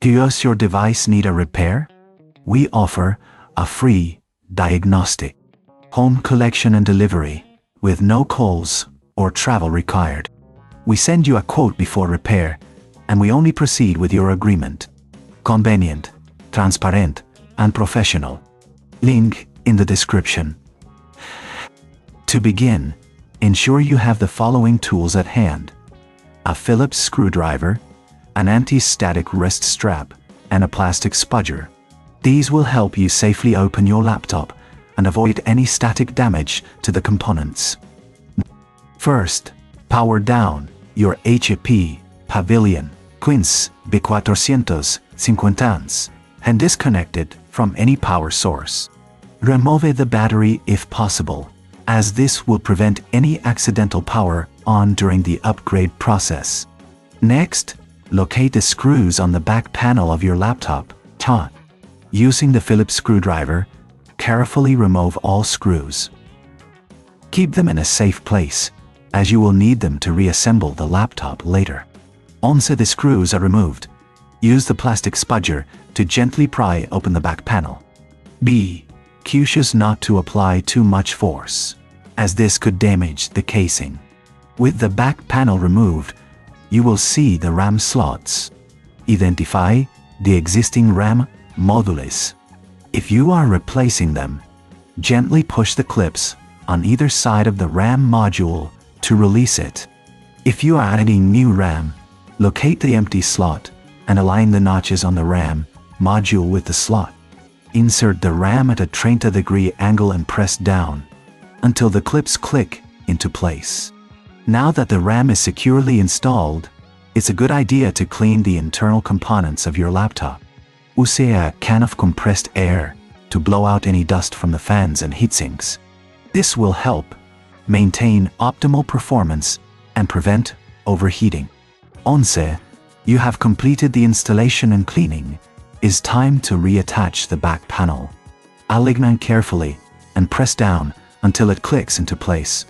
Does your device need a repair? We offer a free diagnostic, home collection and delivery, with no calls or travel required. We send you a quote before repair, and we only proceed with your agreement. Convenient, transparent, and professional. Link in the description. To begin, ensure you have the following tools at hand: a Phillips screwdriver, an anti-static wrist strap, and a plastic spudger. These will help you safely open your laptop and avoid any static damage to the components. First, power down your HP Pavilion 450 and disconnect it from any power source. Remove the battery if possible, as this will prevent any accidental power on during the upgrade process. Next, locate the screws on the back panel of your laptop. Using the Phillips screwdriver, carefully remove all screws. Keep them in a safe place, as you will need them to reassemble the laptop later. Once the screws are removed, use the plastic spudger to gently pry open the back panel. Be cautious not to apply too much force, as this could damage the casing. With the back panel removed, you will see the RAM slots. Identify the existing RAM modules. If you are replacing them, gently push the clips on either side of the RAM module to release it. If you are adding new RAM, locate the empty slot and align the notches on the RAM module with the slot. Insert the RAM at a 30-degree angle and press down until the clips click into place. Now that the RAM is securely installed, it's a good idea to clean the internal components of your laptop. Use a can of compressed air to blow out any dust from the fans and heatsinks. This will help maintain optimal performance and prevent overheating. Once you have completed the installation and cleaning, it's time to reattach the back panel. Align carefully and press down until it clicks into place.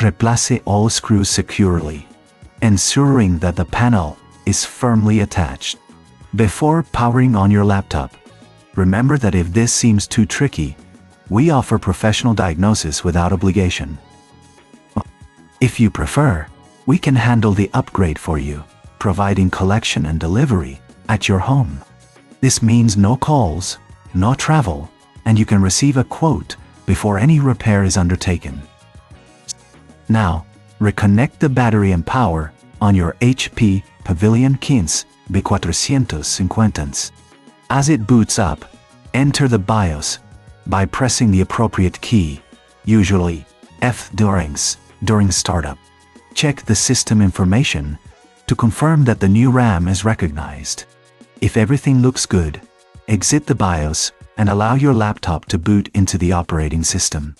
Replace all screws securely, ensuring that the panel is firmly attached. Before powering on your laptop, remember that if this seems too tricky, we offer professional diagnosis without obligation. If you prefer, we can handle the upgrade for you, providing collection and delivery at your home. This means no calls, no travel, and you can receive a quote before any repair is undertaken. Now, reconnect the battery and power on your HP Pavilion 450. As it boots up, enter the BIOS by pressing the appropriate key, usually F during startup. Check the system information to confirm that the new RAM is recognized. If everything looks good, exit the BIOS and allow your laptop to boot into the operating system.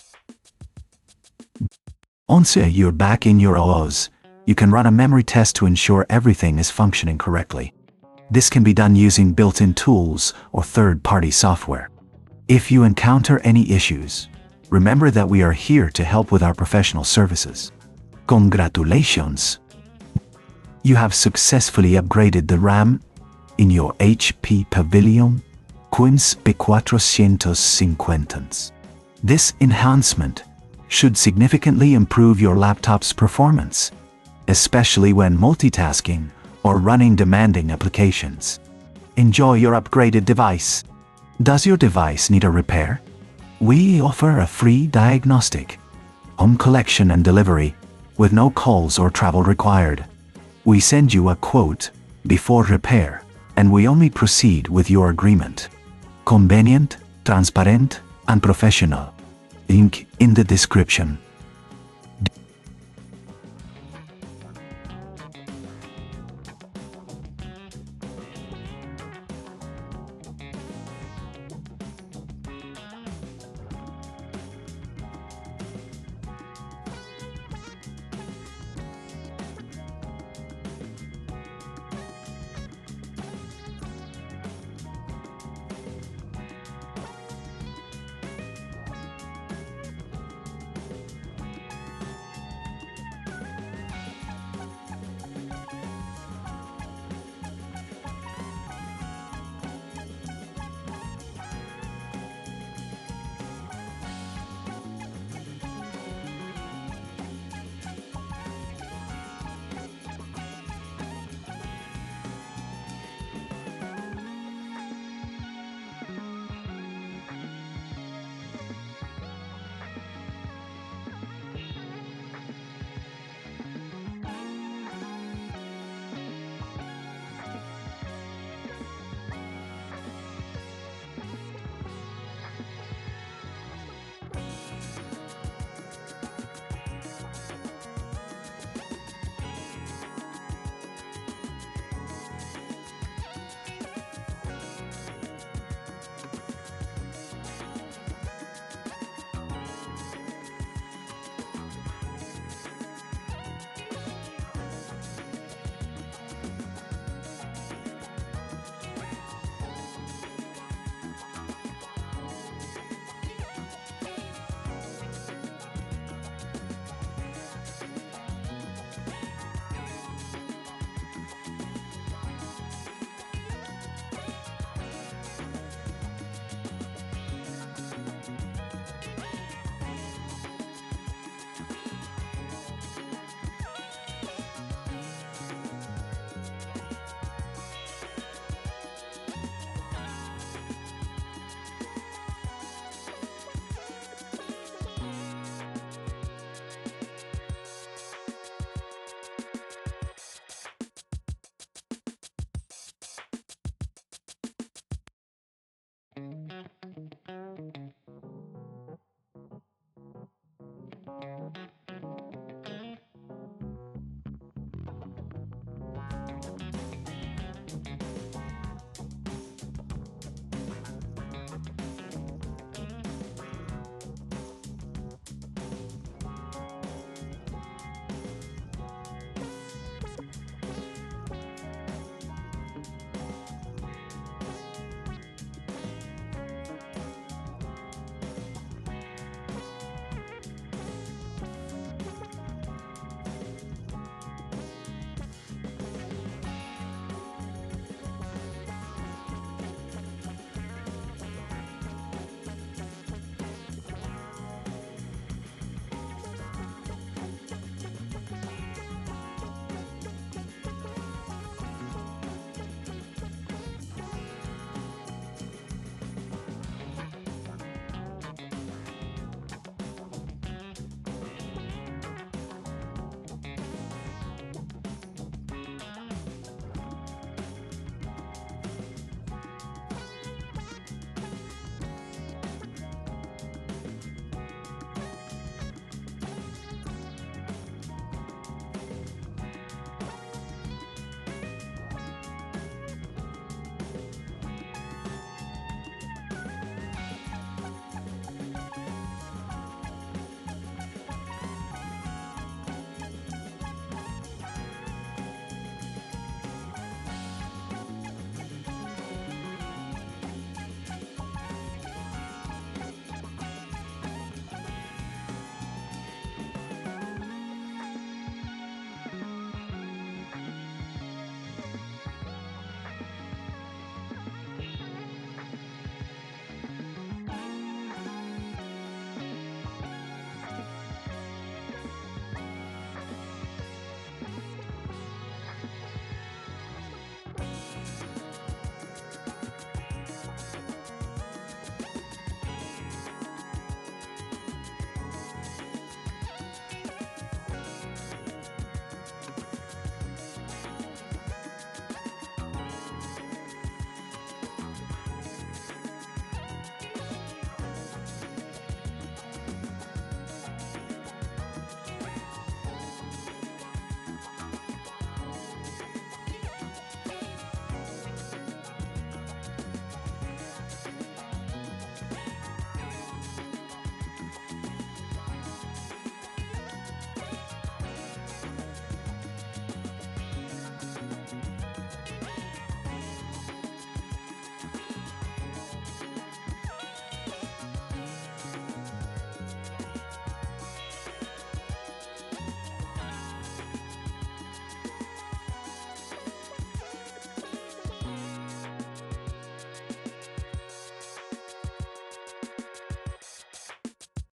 Once you're back in your OS, you can run a memory test to ensure everything is functioning correctly. This can be done using built-in tools or third-party software. If you encounter any issues, remember that we are here to help with our professional services. Congratulations! You have successfully upgraded the RAM in your HP Pavilion 450. This enhancement should significantly improve your laptop's performance, especially when multitasking or running demanding applications. Enjoy your upgraded device. Does your device need a repair? We offer a free diagnostic, home collection and delivery, with no calls or travel required. We send you a quote before repair, and we only proceed with your agreement. Convenient, transparent, and professional. Link in the description.